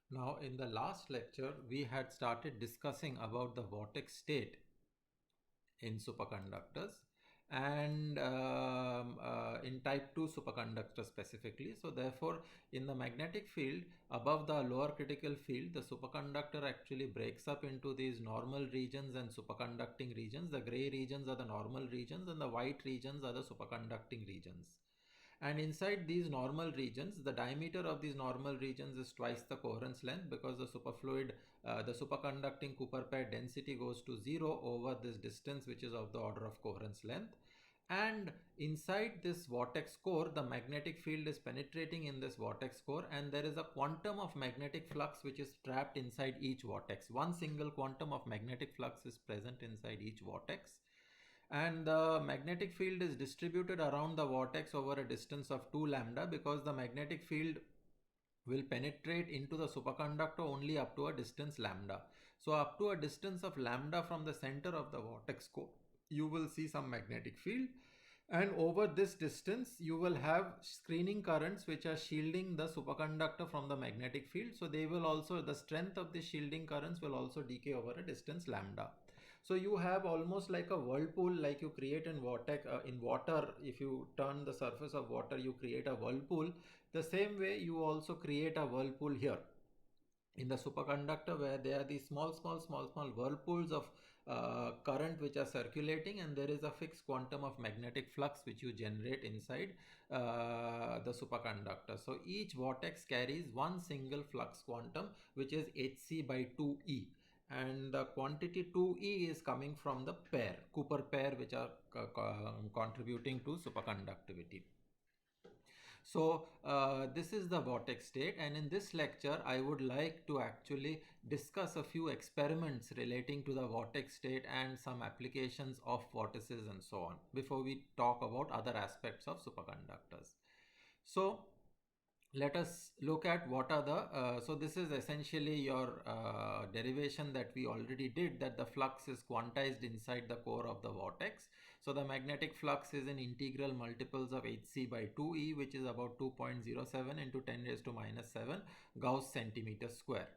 Now, in the last lecture, we had started discussing about the vortex state in superconductors and in type 2 superconductor specifically. So therefore, in the magnetic field above the lower critical field, the superconductor actually breaks up into these normal regions and superconducting regions. The gray regions are the normal regions and the white regions are the superconducting regions. And inside these normal regions, the diameter of these normal regions is twice the coherence length, because the superfluid, the superconducting Cooper pair density goes to 0 over this distance, which is of the order of coherence length. And inside this vortex core, the magnetic field is penetrating in this vortex core, and there is a quantum of magnetic flux which is trapped inside each vortex. One single quantum of magnetic flux is present inside each vortex, and the magnetic field is distributed around the vortex over a distance of 2 lambda, because the magnetic field will penetrate into the superconductor only up to a distance lambda. So up to a distance of lambda from the center of the vortex core, you will see some magnetic field, and over this distance you will have screening currents which are shielding the superconductor from the magnetic field. So they will also, the strength of the shielding currents will also decay over a distance lambda. So you have almost like a whirlpool, like you create in vortex in water. If you turn the surface of water, you create a whirlpool. The same way you also create a whirlpool here in the superconductor, where there are these small whirlpools of current which are circulating, and there is a fixed quantum of magnetic flux which you generate inside the superconductor. So each vortex carries one single flux quantum, which is hc by 2e, and the quantity 2e is coming from the pair, Cooper pair, which are contributing to superconductivity. So this is the vortex state, and in this lecture I would like to actually discuss a few experiments relating to the vortex state and some applications of vortices and so on, before we talk about other aspects of superconductors. So let us look at what are the so this is essentially your derivation that we already did, that the flux is quantized inside the core of the vortex. So the magnetic flux is in integral multiples of hc by 2e, which is about 2.07 into 10 raised to minus 7 Gauss centimeter square.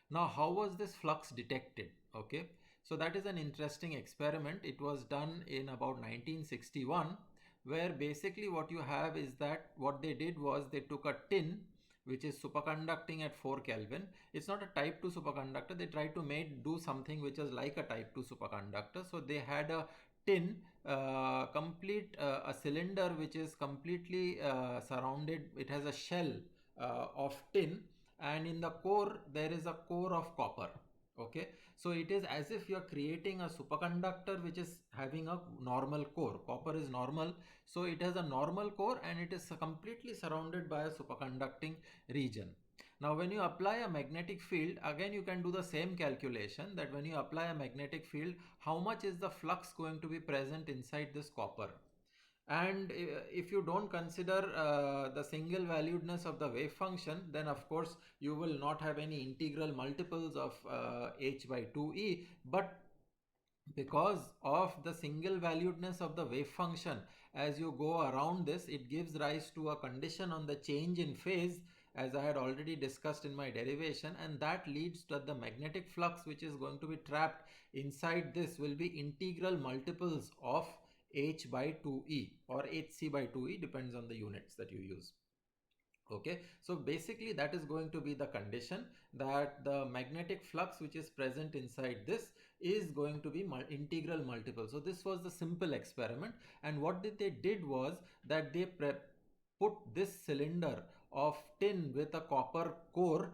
Now, how was this flux detected? Okay, so that is an interesting experiment. It was done in about 1961, where basically what you have is that what they did was they took a tin which is superconducting at 4 Kelvin. It's not a type 2 superconductor. They tried to do something which is like a type 2 superconductor. So they had a tin, a cylinder which is completely surrounded. It has a shell of tin, and in the core there is a core of copper. Okay, so it is as if you are creating a superconductor which is having a normal core. Copper is normal, so it has a normal core and it is completely surrounded by a superconducting region. Now when you apply a magnetic field, again you can do the same calculation, that when you apply a magnetic field, how much is the flux going to be present inside this copper. And if you don't consider the single valuedness of the wave function, then of course you will not have any integral multiples of h by 2e. But because of the single valuedness of the wave function, as you go around this, it gives rise to a condition on the change in phase, as I had already discussed in my derivation, and that leads to the magnetic flux which is going to be trapped inside this will be integral multiples of h by 2e or hc by 2e, depends on the units that you use. Okay, so basically that is going to be the condition, that the magnetic flux which is present inside this is going to be integral multiple. So this was the simple experiment, and what they did was that they put this cylinder of tin with a copper core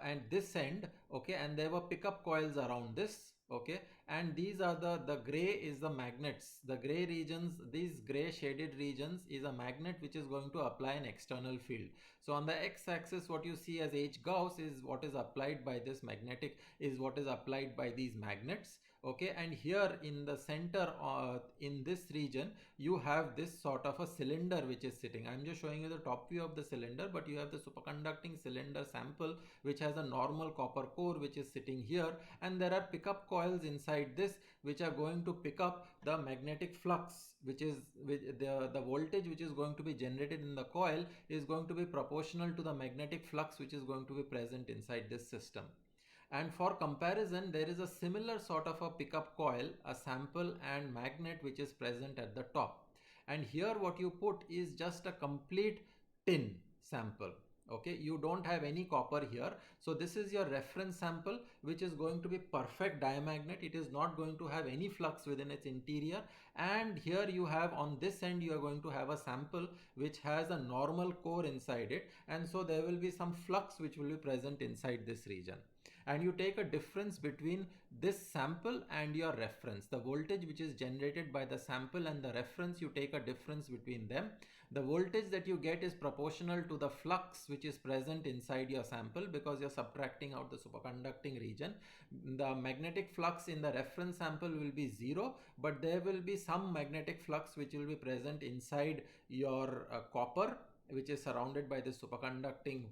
and this end, okay, and there were pickup coils around this. Okay, and these are the gray is the magnets, the gray regions, these gray shaded regions is a magnet which is going to apply an external field. So on the x-axis, what you see as h Gauss is what is applied by this magnetic, is what is applied by these magnets. Okay, and here in the center, in this region, you have this sort of a cylinder which is sitting. I'm just showing you the top view of the cylinder, but you have the superconducting cylinder sample which has a normal copper core which is sitting here, and there are pickup coils inside this which are going to pick up the magnetic flux, which is the voltage which is going to be generated in the coil is going to be proportional to the magnetic flux which is going to be present inside this system. And for comparison, there is a similar sort of a pickup coil, a sample and magnet which is present at the top. And here what you put is just a complete tin sample. Okay, you don't have any copper here. So this is your reference sample which is going to be perfect diamagnet. It is not going to have any flux within its interior. And here you have on this end, you are going to have a sample which has a normal core inside it. And so there will be some flux which will be present inside this region, and you take a difference between this sample and your reference. The voltage which is generated by the sample and the reference, you take a difference between them. The voltage that you get is proportional to the flux which is present inside your sample, because you're subtracting out the superconducting region. The magnetic flux in the reference sample will be zero, but there will be some magnetic flux which will be present inside your copper, which is surrounded by the superconducting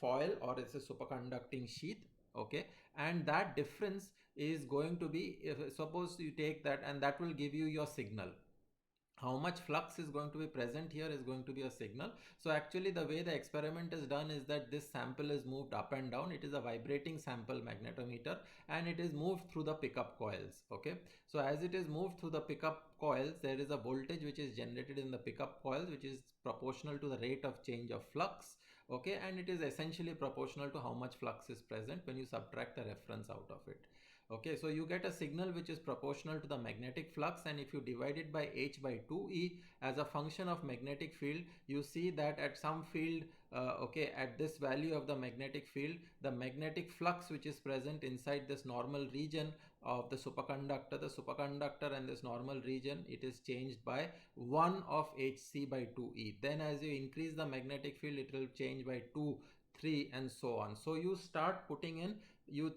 foil, or it's a superconducting sheath. Okay, and that difference is going to be, if suppose you take that, and that will give you your signal. How much flux is going to be present here is going to be a signal. So actually the way the experiment is done is that this sample is moved up and down. It is a vibrating sample magnetometer, and it is moved through the pickup coils. Okay, so as it is moved through the pickup coils, there is a voltage which is generated in the pickup coils which is proportional to the rate of change of flux. Okay, and it is essentially proportional to how much flux is present when you subtract the reference out of it. Okay, so you get a signal which is proportional to the magnetic flux, and if you divide it by h by 2e as a function of magnetic field, you see that at some field, okay, at this value of the magnetic field, the magnetic flux which is present inside this normal region of the superconductor and this normal region, it is changed by 1 of hc by 2e. Then as you increase the magnetic field, it will change by 2, 3 and so on. So you start putting in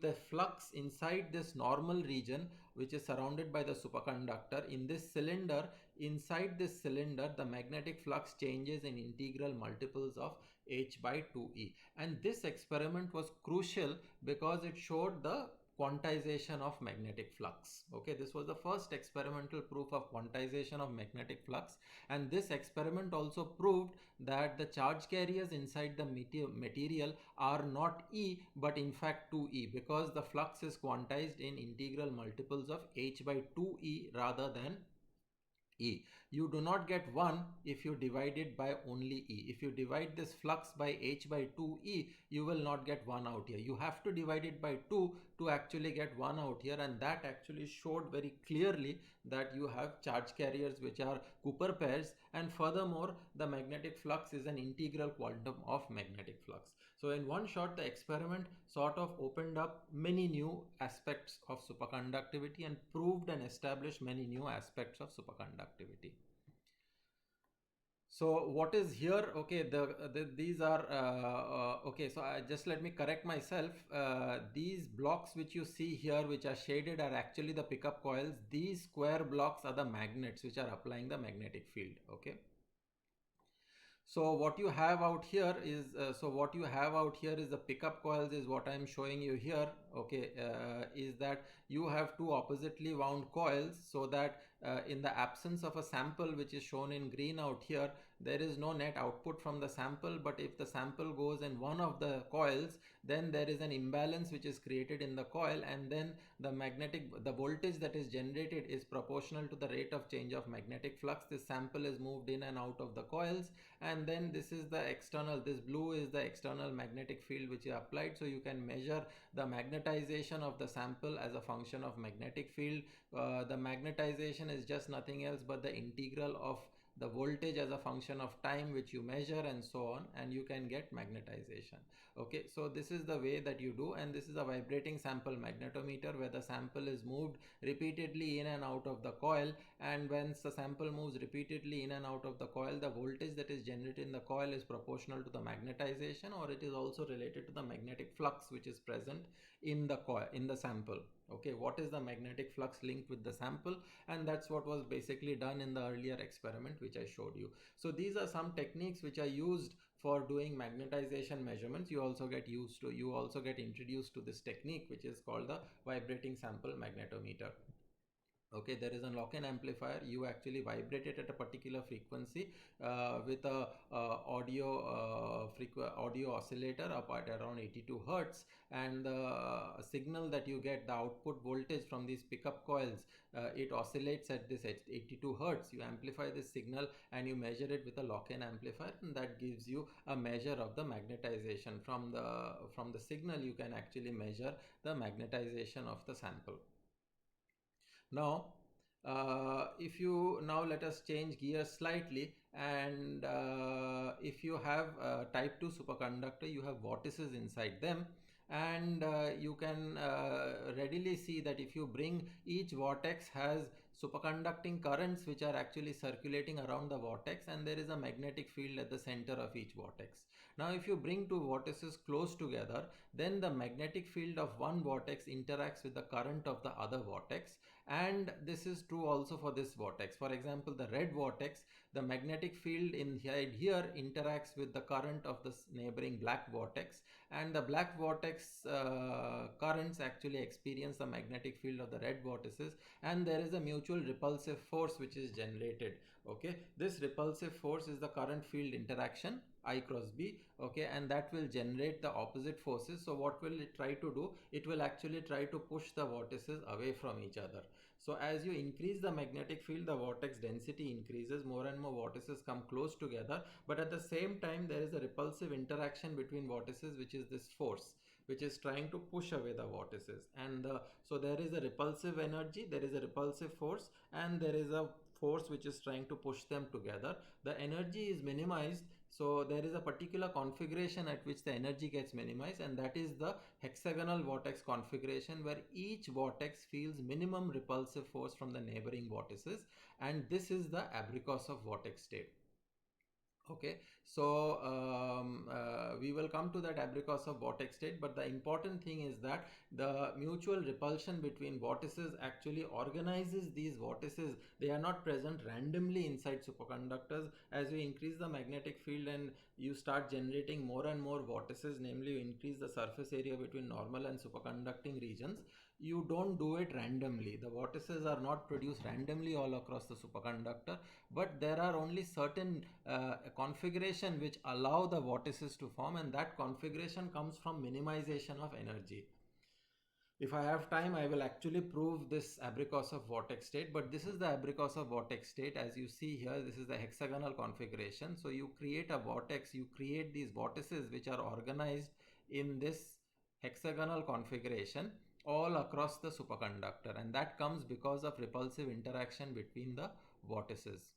the flux inside this normal region which is surrounded by the superconductor. In this cylinder, inside this cylinder, the magnetic flux changes in integral multiples of h by 2e. And this experiment was crucial because it showed the quantization of magnetic flux. Okay, this was the first experimental proof of quantization of magnetic flux, and this experiment also proved that the charge carriers inside the material are not E but in fact 2E, because the flux is quantized in integral multiples of h by 2E rather than E. You do not get 1 if you divide it by only E. If you divide this flux by h by 2E, you will not get 1 out here. You have to divide it by 2 to actually get 1 out here, and that actually showed very clearly that you have charge carriers which are Cooper pairs, and furthermore the magnetic flux is an integral quantum of magnetic flux. So in one shot, the experiment sort of opened up many new aspects of superconductivity and proved and established many new aspects of superconductivity. So what is here? Okay, these are okay. So just let me correct myself. These blocks which you see here, which are shaded, are actually the pickup coils. These square blocks are the magnets which are applying the magnetic field. Okay. So what you have out here is the pickup coils is what I am showing you here. Okay, is that you have two oppositely wound coils, so that in the absence of a sample which is shown in green out here, there is no net output from the sample. But if the sample goes in one of the coils, then there is an imbalance which is created in the coil, and then the voltage that is generated is proportional to the rate of change of magnetic flux. This sample is moved in and out of the coils, and then this blue is the external magnetic field which is applied. So you can measure the magnetization of the sample as a function of magnetic field. The magnetization is just nothing else but the integral of the voltage as a function of time which you measure, and so on, and you can get magnetization. Okay, so this is the way that you do, and this is a vibrating sample magnetometer where the sample is moved repeatedly in and out of the coil, and when the sample moves repeatedly in and out of the coil, the voltage that is generated in the coil is proportional to the magnetization, or it is also related to the magnetic flux which is present in the coil, in the sample. Okay, what is the magnetic flux linked with the sample? And that's what was basically done in the earlier experiment which I showed you. So these are some techniques which are used for doing magnetization measurements. You also get introduced to this technique which is called the vibrating sample magnetometer. Okay, there is a lock-in amplifier. You actually vibrate it at a particular frequency with a audio oscillator up at around 82 hertz, and the signal that you get, the output voltage from these pickup coils, it oscillates at this 82 hertz. You amplify this signal and you measure it with a lock-in amplifier, and that gives you a measure of the magnetization. From the signal you can actually measure the magnetization of the sample. Now, if you now let us change gears slightly, and if you have type 2 superconductor, you have vortices inside them, and you can readily see that if you bring, each vortex has superconducting currents which are actually circulating around the vortex, and there is a magnetic field at the center of each vortex. Now if you bring two vortices close together, then the magnetic field of one vortex interacts with the current of the other vortex, and this is true also for this vortex. For example, the red vortex, the magnetic field inside here interacts with the current of the neighboring black vortex, and the black vortex currents actually experience the magnetic field of the red vortices, and there is a mutual repulsive force which is generated. Okay, this repulsive force is the current field interaction I cross B. Okay, and that will generate the opposite forces. So what will it try to do? It will actually try to push the vortices away from each other. So as you increase the magnetic field, the vortex density increases, more and more vortices come close together, but at the same time there is a repulsive interaction between vortices, which is this force which is trying to push away the vortices. And so there is a repulsive energy, there is a repulsive force, and there is a force which is trying to push them together. The energy is minimized, so there is a particular configuration at which the energy gets minimized, and that is the hexagonal vortex configuration, where each vortex feels minimum repulsive force from the neighboring vortices, and this is the Abrikosov vortex state. Okay, so we will come to that Abrikosov vortex state, but the important thing is that the mutual repulsion between vortices actually organizes these vortices. They are not present randomly inside superconductors. As you increase the magnetic field and you start generating more and more vortices, namely you increase the surface area between normal and superconducting regions, you don't do it randomly. The vortices are not produced randomly all across the superconductor, but there are only certain configuration which allow the vortices to form, and that configuration comes from minimization of energy. If I have time, I will actually prove this Abrikosov vortex state, but this is the Abrikosov vortex state. As you see here, this is the hexagonal configuration. So you create a vortex, you create these vortices which are organized in this hexagonal configuration all across the superconductor, and that comes because of repulsive interaction between the vortices.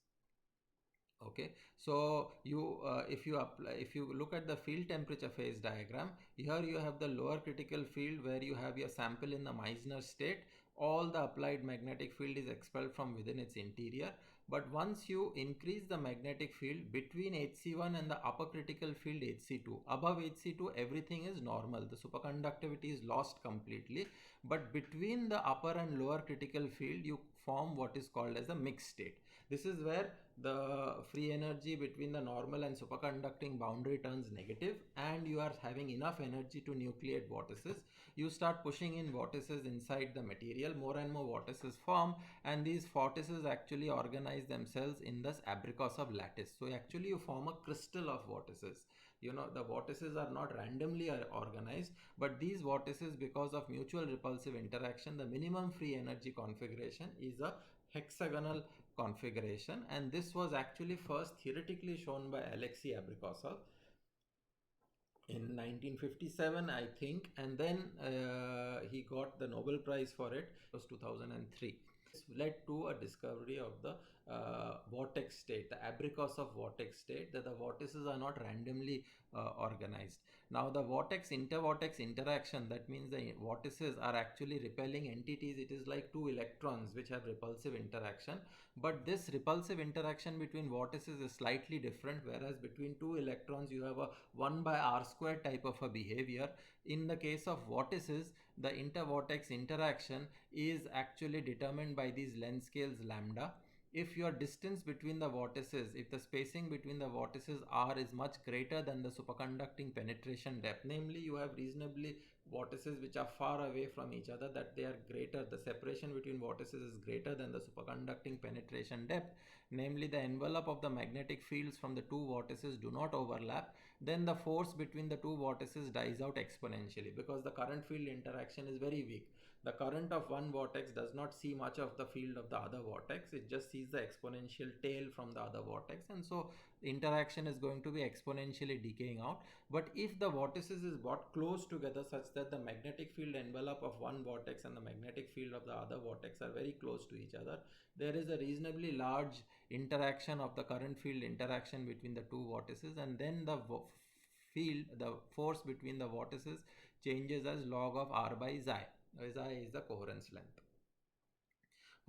Okay, so if you look at the field temperature phase diagram, here you have the lower critical field where you have your sample in the Meissner state. All the applied magnetic field is expelled from within its interior, but once you increase the magnetic field between HC1 and the upper critical field HC2, above HC2 everything is normal, the superconductivity is lost completely, but between the upper and lower critical field you form what is called as a mixed state. This is where the free energy between the normal and superconducting boundary turns negative, and you are having enough energy to nucleate vortices. You start pushing in vortices inside the material, more and more vortices form, and these vortices actually organize themselves in this Abrikosov lattice. So actually you form a crystal of vortices. You know, the vortices are not randomly organized, but these vortices, because of mutual repulsive interaction, the minimum free energy configuration is a hexagonal configuration, and this was actually first theoretically shown by Alexei Abrikosov in 1957, I think, and then he got the Nobel Prize for it. It was 2003. This led to a discovery of the vortex state, the abricos of vortex state, that the vortices are not randomly organized. Now the vortex intervortex interaction, that means the vortices are actually repelling entities. It is like two electrons which have repulsive interaction, but this repulsive interaction between vortices is slightly different, whereas between two electrons you have a 1 by r square type of a behavior. In the case of vortices, the intervortex interaction is actually determined by these length scales lambda. If your distance between the vortices, if the spacing between the vortices r is much greater than the superconducting penetration depth, namely you have reasonably vortices which are far away from each other, that they are greater, the separation between vortices is greater than the superconducting penetration depth, namely the envelope of the magnetic fields from the two vortices do not overlap, then the force between the two vortices dies out exponentially, because the current field interaction is very weak. The current of one vortex does not see much of the field of the other vortex, it just sees the exponential tail from the other vortex, and so interaction is going to be exponentially decaying out. But if the vortices is brought close together such that the magnetic field envelope of one vortex and the magnetic field of the other vortex are very close to each other, there is a reasonably large interaction of the current field interaction between the two vortices, and then the field, the force between the vortices changes as log of r by xi. Xi is the coherence length.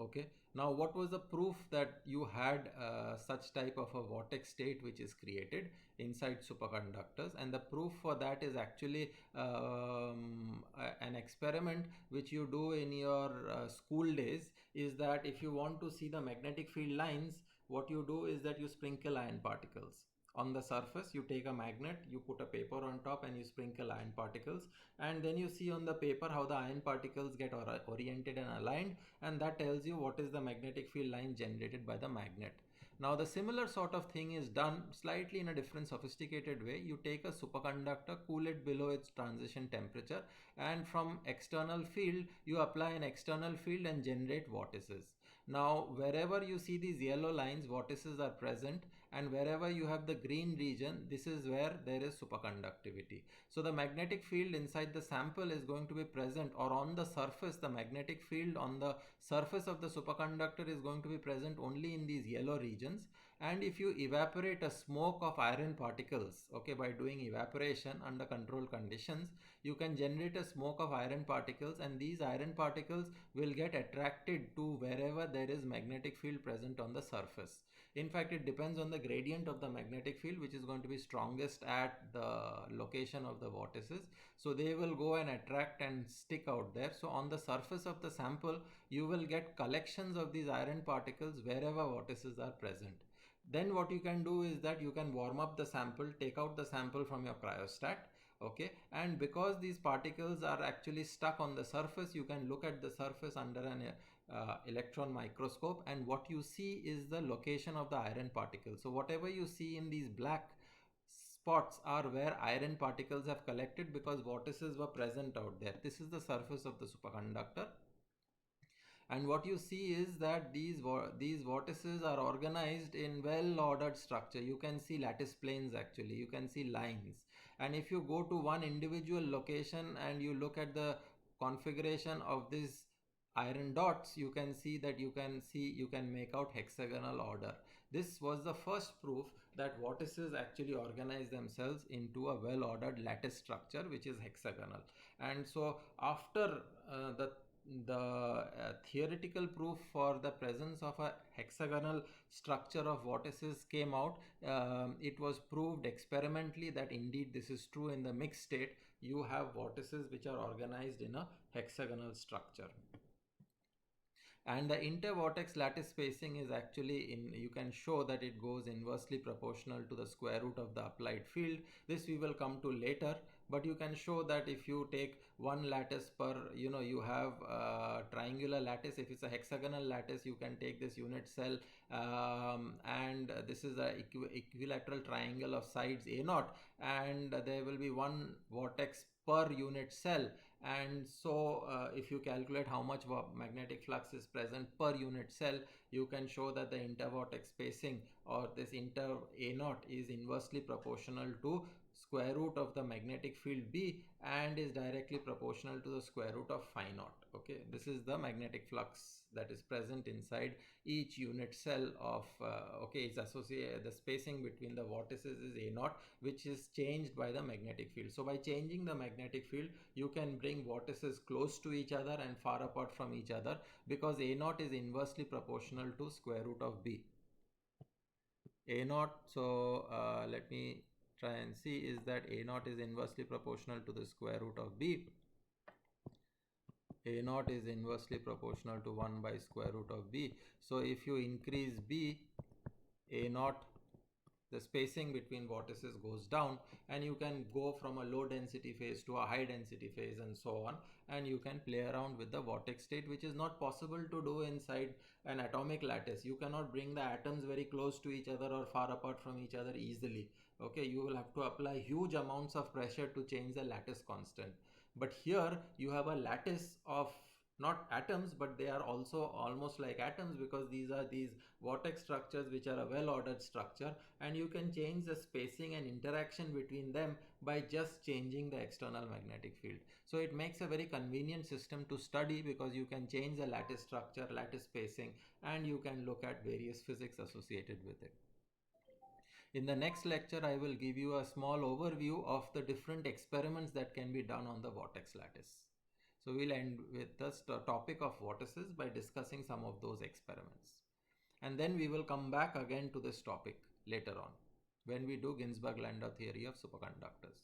Okay, now what was the proof that you had such type of a vortex state which is created inside superconductors? And the proof for that is actually an experiment which you do in your school days, is that if you want to see the magnetic field lines, what you do is that you sprinkle iron particles on the surface. You take a magnet, you put a paper on top, and you sprinkle iron particles, and then you see on the paper how the iron particles get oriented and aligned, and that tells you what is the magnetic field line generated by the magnet. Now the similar sort of thing is done slightly in a different sophisticated way. You take a superconductor, cool it below its transition temperature, and from external field you apply an external field and generate vortices. Now wherever you see these yellow lines, vortices are present, and wherever you have the green region, this is where there is superconductivity. So the magnetic field inside the sample is going to be present, or on the surface, the magnetic field on the surface of the superconductor is going to be present only in these yellow regions. And if you evaporate a smoke of iron particles, okay, by doing evaporation under controlled conditions, you can generate a smoke of iron particles, and these iron particles will get attracted to wherever there is magnetic field present on the surface. In fact, it depends on the gradient of the magnetic field, which is going to be strongest at the location of the vortices. So they will go and attract and stick out there. So on the surface of the sample, you will get collections of these iron particles wherever vortices are present. Then what you can do is that you can warm up the sample, take out the sample from your cryostat, okay, and because these particles are actually stuck on the surface, you can look at the surface under an electron microscope, and what you see is the location of the iron particles. So whatever you see in these black spots are where iron particles have collected, because vortices were present out there. This is the surface of the superconductor, and what you see is that these vortices are organized in well ordered structure. You can see lattice planes, actually you can see lines, and if you go to one individual location and you look at the configuration of these iron dots, you can see that you can make out hexagonal order. This was the first proof that vortices actually organize themselves into a well ordered lattice structure which is hexagonal. And so after the theoretical proof for the presence of a hexagonal structure of vortices came out, it was proved experimentally that indeed this is true. In the mixed state, you have vortices which are organized in a hexagonal structure. And the intervortex lattice spacing is actually you can show that it goes inversely proportional to the square root of the applied field. This we will come to later, but you can show that if you take one lattice per, you have triangular lattice. If it's a hexagonal lattice, you can take this unit cell, and this is a equilateral triangle of sides a0, and there will be one vortex per unit cell. And so if you calculate how much magnetic flux is present per unit cell, you can show that the intervortex spacing, or this inter a0, is inversely proportional to square root of the magnetic field B and is directly proportional to the square root of phi naught. Okay, this is the magnetic flux that is present inside each unit cell of okay, it's associated, the spacing between the vortices is A naught, which is changed by the magnetic field. So by changing the magnetic field, you can bring vortices close to each other and far apart from each other, because A naught is inversely proportional to square root of B. A naught, so let me try and see, is that A naught is inversely proportional to the square root of B. A naught is inversely proportional to 1 by square root of B. So if you increase B, A naught, the spacing between vortices goes down, and you can go from a low density phase to a high density phase and so on, and you can play around with the vortex state, which is not possible to do inside an atomic lattice. You cannot bring the atoms very close to each other or far apart from each other easily. Okay, you will have to apply huge amounts of pressure to change the lattice constant. But here you have a lattice of not atoms, but they are also almost like atoms, because these are these vortex structures which are a well ordered structure, and you can change the spacing and interaction between them by just changing the external magnetic field. So it makes a very convenient system to study, because you can change the lattice structure, lattice spacing, and you can look at various physics associated with it. In the next lecture, I will give you a small overview of the different experiments that can be done on the vortex lattice. So we'll end with the topic of vortices by discussing some of those experiments. And then we will come back again to this topic later on when we do Ginzburg-Landau theory of superconductors.